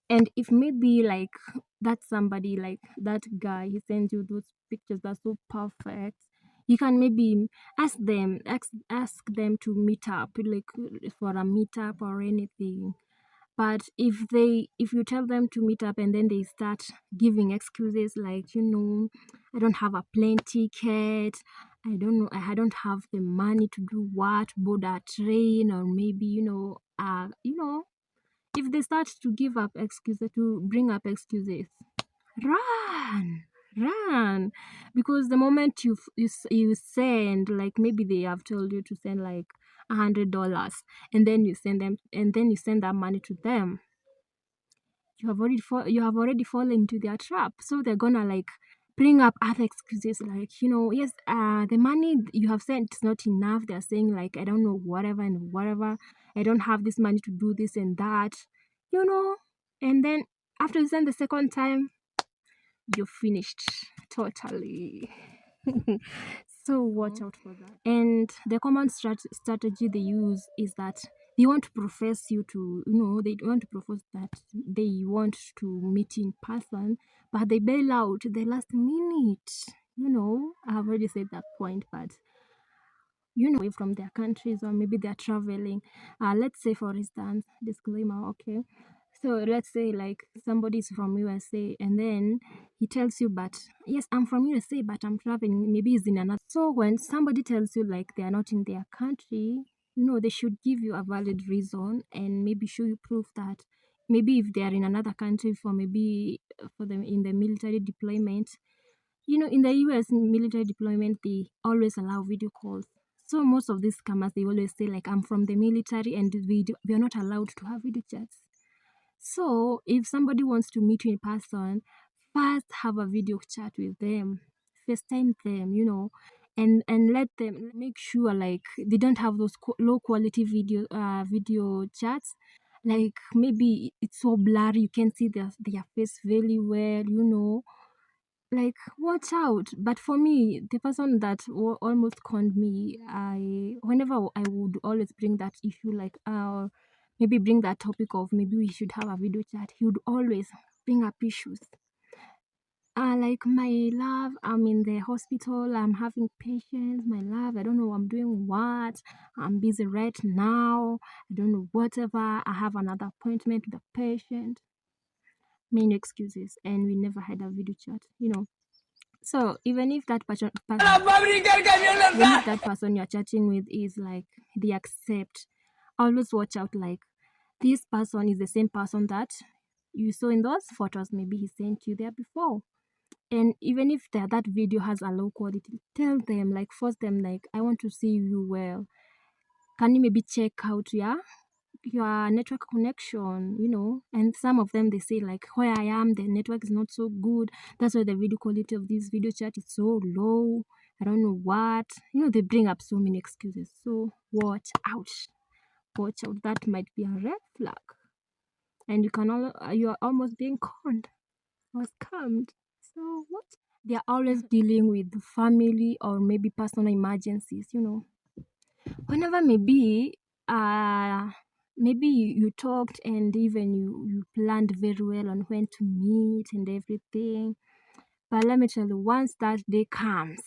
And if maybe like that somebody, like that guy, he sends you those pictures that are so perfect, you can maybe ask them to meet up, like for a meetup or anything. But if you tell them to meet up and then they start giving excuses like, I don't have a plane ticket, I don't know, I don't have the money to do what, board a train, or maybe, if they start to give up excuses, to bring up excuses, run, run. Because the moment you send, like maybe they have told you to send like $100, and then you send that money to them, you have already fallen into their trap. So they're gonna like bring up other excuses like, yes, the money you have sent is not enough. They're saying like, I don't know, whatever and whatever, I don't have this money to do this and that, you know and then after you send the second time, you're finished totally. So watch out for that. And the common strategy they use is that they want to profess you to, they want to profess that they want to meet in person, but they bail out the last minute. I have already said that point, but away from their countries, or maybe they're traveling. Let's say, for instance, disclaimer, okay. So let's say like somebody's from USA and then he tells you, but yes, I'm from USA, but I'm traveling. Maybe he's in another. So when somebody tells you like they are not in their country, they should give you a valid reason and maybe show you proof that maybe if they are in another country for maybe for them in the military deployment, in the US military deployment, they always allow video calls. So most of these scammers, they always say like, I'm from the military and we are not allowed to have video chats. So if somebody wants to meet you in person, first have a video chat with them, FaceTime them, and let them make sure like they don't have those low quality video chats. Like maybe it's so blurry, you can see their face very well, like watch out. But for me, the person that almost conned me, whenever I would always bring that issue, like maybe bring that topic of maybe we should have a video chat, he would always bring up issues, like, my love, I'm in the hospital, I'm having patients, my love, I don't know I'm doing what, I'm busy right now, I don't know, whatever, I have another appointment with the patient. Many excuses, and we never had a video chat. So even if that person you're chatting with is like they accept, always watch out, like this person is the same person that you saw in those photos. Maybe he sent you there before. And even if that video has a low quality, tell them, like force them, like, I want to see you well. Can you maybe check out your network connection, and some of them, they say like, where I am, the network is not so good, that's why the video quality of this video chat is so low, I don't know what, they bring up so many excuses. So watch out, that might be a red flag, and you are almost being conned or scammed. So what, they are always dealing with family or maybe personal emergencies, whenever maybe you talked and even you planned very well on when to meet and everything, but let me tell you, once that day comes,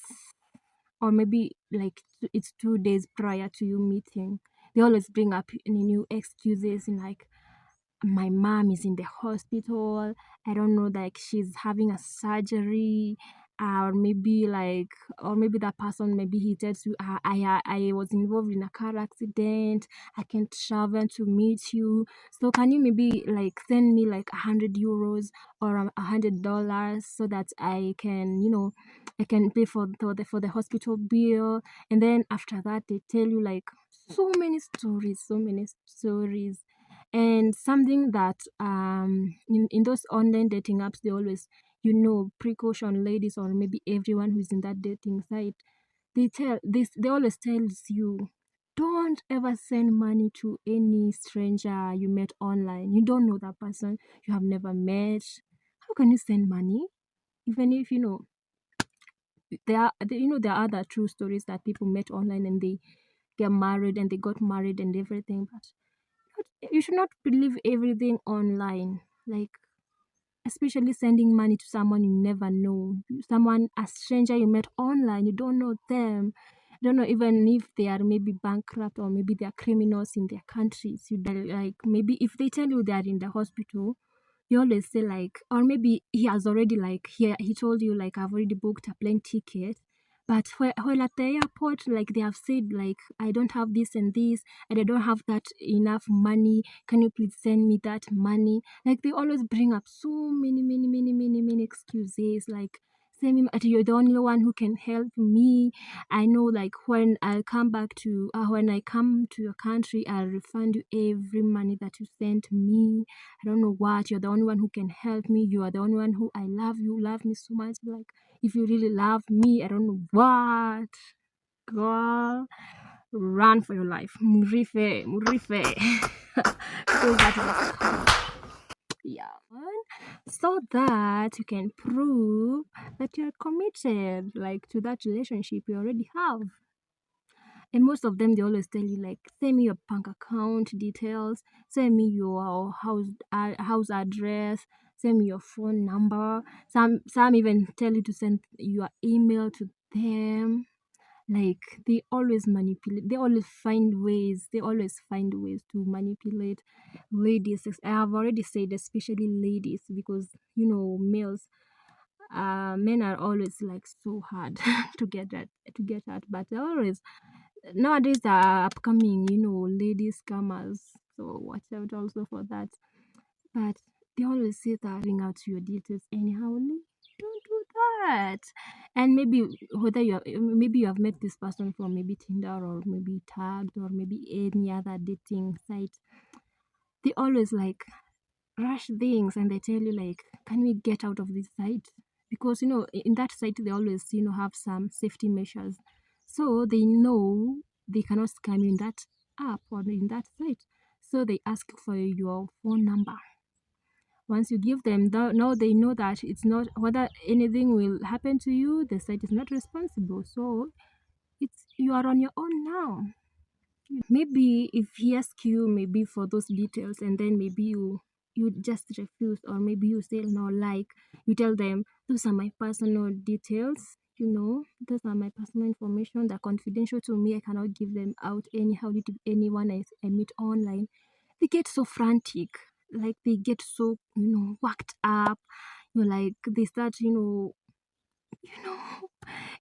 or maybe like it's 2 days prior to you meeting, they always bring up new excuses, and like, my mom is in the hospital, I don't know, like she's having a surgery, or maybe that person, maybe he tells you, I was involved in a car accident, I can't travel to meet you, so can you maybe like send me like €100 or $100 so that I can pay for the hospital bill. And then after that, they tell you like so many stories. And something that in those online dating apps, they always, precaution, ladies, or maybe everyone who's in that dating site, they always tells you, don't ever send money to any stranger you met online. You don't know that person, you have never met. How can you send money? Even if there are other true stories that people met online and they get married and they got married and everything, but you should not believe everything online. like especially sending money to someone you never know, someone a stranger you met online, you don't know them, you don't know even if they are maybe bankrupt or maybe they are criminals in their countries. You like maybe if they tell you they are in the hospital, you always say like, or maybe he has already like he told you like I've already booked a plane ticket, but while at the airport like they have said like I don't have this and this and I don't have that enough money, can you please send me that money? Like they always bring up so many excuses like say me you're the only one who can help me. I know like when I come to your country I'll refund you every money that you sent me. I don't know what, you're the only one who can help me. You are the only one who I love. You love me so much. Like, if you really love me, I don't know what. Girl, run for your life. Murife, murife. Because that is a scam. Yeah, man. So that you can prove that you're committed, like, to that relationship you already have. And most of them, they always tell you, like, send me your bank account details, send me your house address, send me your phone number. Some even tell you to send your email to them. Like they always manipulate. They always find ways to manipulate ladies. I have already said, especially ladies, because males. Men are always like so hard to get at, but they always nowadays there are upcoming, lady scammers. So watch out also for that. But they always say that bring out your details anyhow. Don't do that. And maybe whether maybe you have met this person from maybe Tinder or maybe Tagged or maybe any other dating site. They always like rush things and they tell you like, can we get out of this site? Because in that site they always have some safety measures, so they know they cannot scam you in that app or in that site. So they ask for your phone number. Once you give them now they know that it's not whether anything will happen to you, the site is not responsible. So it's you are on your own now. Maybe if he asks you maybe for those details and then maybe you just refuse, or maybe you say no, like you tell them those are my personal details, those are my personal information, they're confidential to me, I cannot give them out anyhow to anyone I meet online. They get so frantic, like they get so worked up. You're like they start you know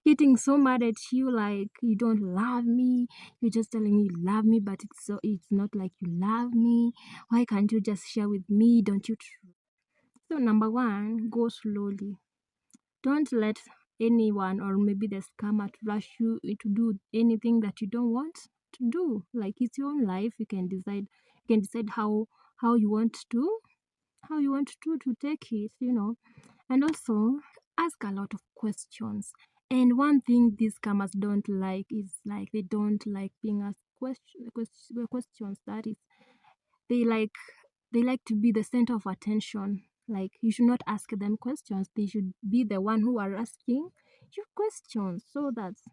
getting so mad at you like you don't love me, you're just telling me you love me, but it's not like you love me. Why can't you just share with me? Don't you So number one, go slowly. Don't let anyone or maybe the scammer to rush you to do anything that you don't want to do. Like it's your own life, you can decide how you want to take it. And also ask a lot of questions. And one thing these scammers don't like is like they don't like being asked questions. That is, they like they like to be the center of attention. Like you should not ask them questions. They should be the one who are asking you questions. So that's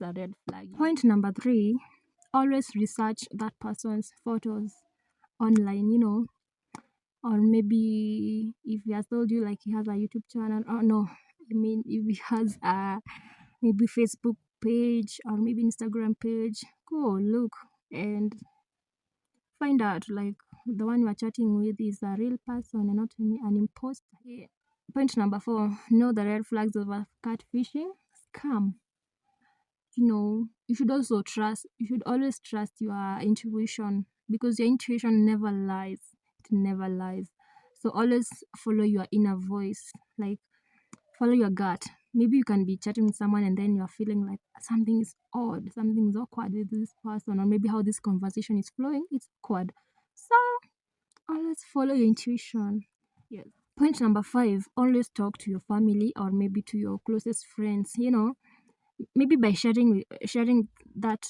a red flag. Point number three, always research that person's photos online, or maybe if he has told you like he has a YouTube channel, or no, I mean if he has a maybe Facebook page or maybe Instagram page, go look and find out like the one you are chatting with is a real person and not an imposter. Yeah. Point number four, know the red flags of a catfishing scam. You should always trust your intuition, because your intuition never lies. It never lies. So always follow your inner voice, like follow your gut. Maybe you can be chatting with someone and then you're feeling like something is odd, something is awkward with this person, or maybe how this conversation is flowing, it's awkward. So always follow your intuition. Yes. Point number five, always talk to your family or maybe to your closest friends. Maybe by sharing that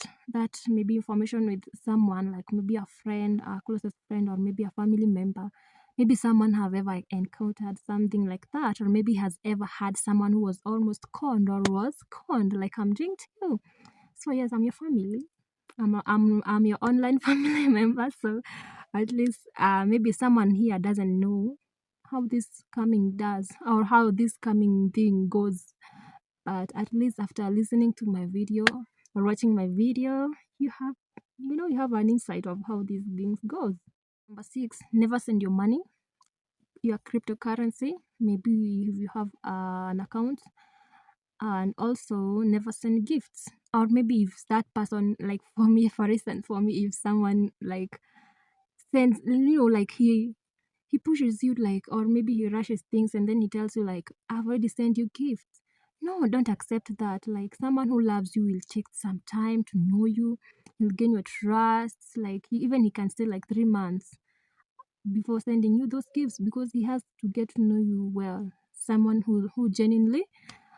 maybe information with someone, like maybe a friend, a closest friend, or maybe a family member. Maybe someone have ever encountered something like that, or maybe has ever had someone who was almost conned or was conned, like I'm doing to you. So yes, I'm your family. I'm your online family member. So At least maybe someone here doesn't know how this coming does or how this coming thing goes. But at least after listening to my video or watching my video, you have you have an insight of how these things goes. Number six, never send your money, your cryptocurrency. Maybe if you have an account, and also never send gifts. Or maybe if that person, like for me, for instance, for me, if someone like sends, like he pushes you, like, or maybe he rushes things and then he tells you like, I've already sent you gifts. No, don't accept that. Like, someone who loves you will take some time to know you. He'll gain your trust. Like, he can stay like 3 months before sending you those gifts because he has to get to know you well. Someone who genuinely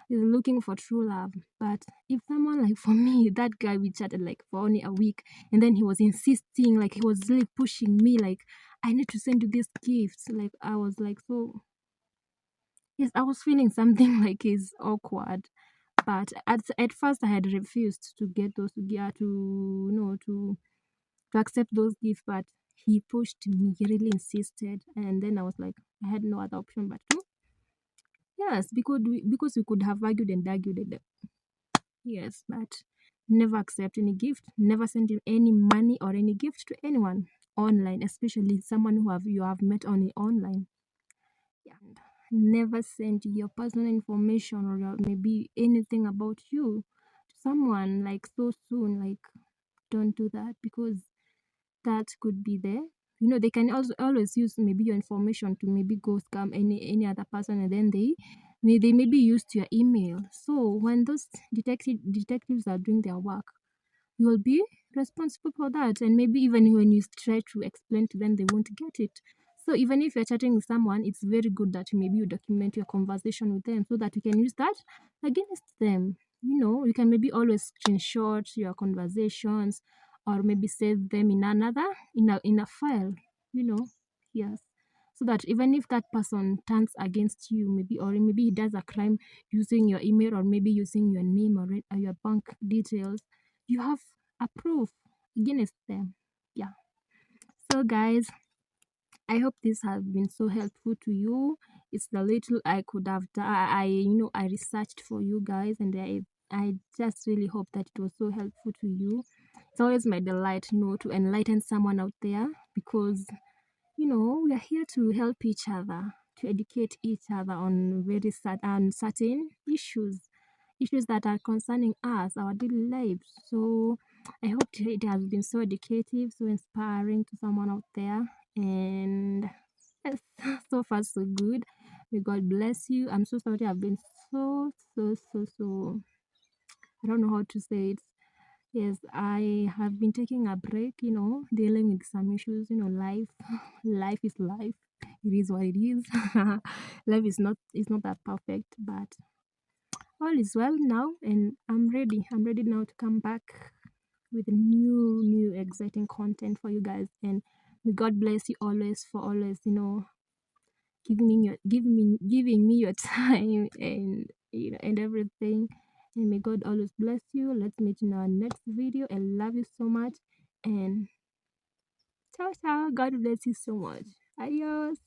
is looking for true love. But if someone, like for me, that guy, we chatted like for only a week, and then he was insisting, like he was really pushing me, like, I need to send you these gifts. Like, I was like, so yes, I was feeling something like it's awkward. But at first I had refused to get those, yeah, to to accept those gifts. But he pushed me, he really insisted, and then I was like, I had no other option but to, yes, because we could have argued and argued. Yes, but never accept any gift. Never send him any money or any gift to anyone online, especially someone you have met only online. Yeah. Never send your personal information or maybe anything about you to someone like so soon. Like, don't do that because that could be there. They can also always use maybe your information to maybe go scam any other person, and then they maybe used your email. So when those detectives are doing their work, you will be responsible for that. And maybe even when you try to explain to them, they won't get it. So even if you're chatting with someone, it's very good that maybe you document your conversation with them so that you can use that against them. You can maybe always screenshot your conversations or maybe save them in in a file, you know. Yes. So that even if that person turns against you, maybe he does a crime using your email or maybe using your name or your bank details, you have a proof against them. Yeah. So guys, I hope this has been so helpful to you. It's the little I could have done. I researched for you guys, and I just really hope that it was so helpful to you. It's always my delight, to enlighten someone out there because we are here to help each other, to educate each other on very certain issues that are concerning us, our daily lives. So I hope it has been so educative, so inspiring to someone out there. And yes, so far so good. May God bless you. I'm so sorry I've been so I don't know how to say it. Yes, I have been taking a break, dealing with some issues, life. Life is life. It is what it is. Life is not that perfect, but all is well now, and I'm ready. I'm ready now to come back with new exciting content for you guys. And may God bless you always for always, giving me your time and and everything. And may God always bless you. Let's meet in our next video. I love you so much. And ciao ciao. God bless you so much. Adios.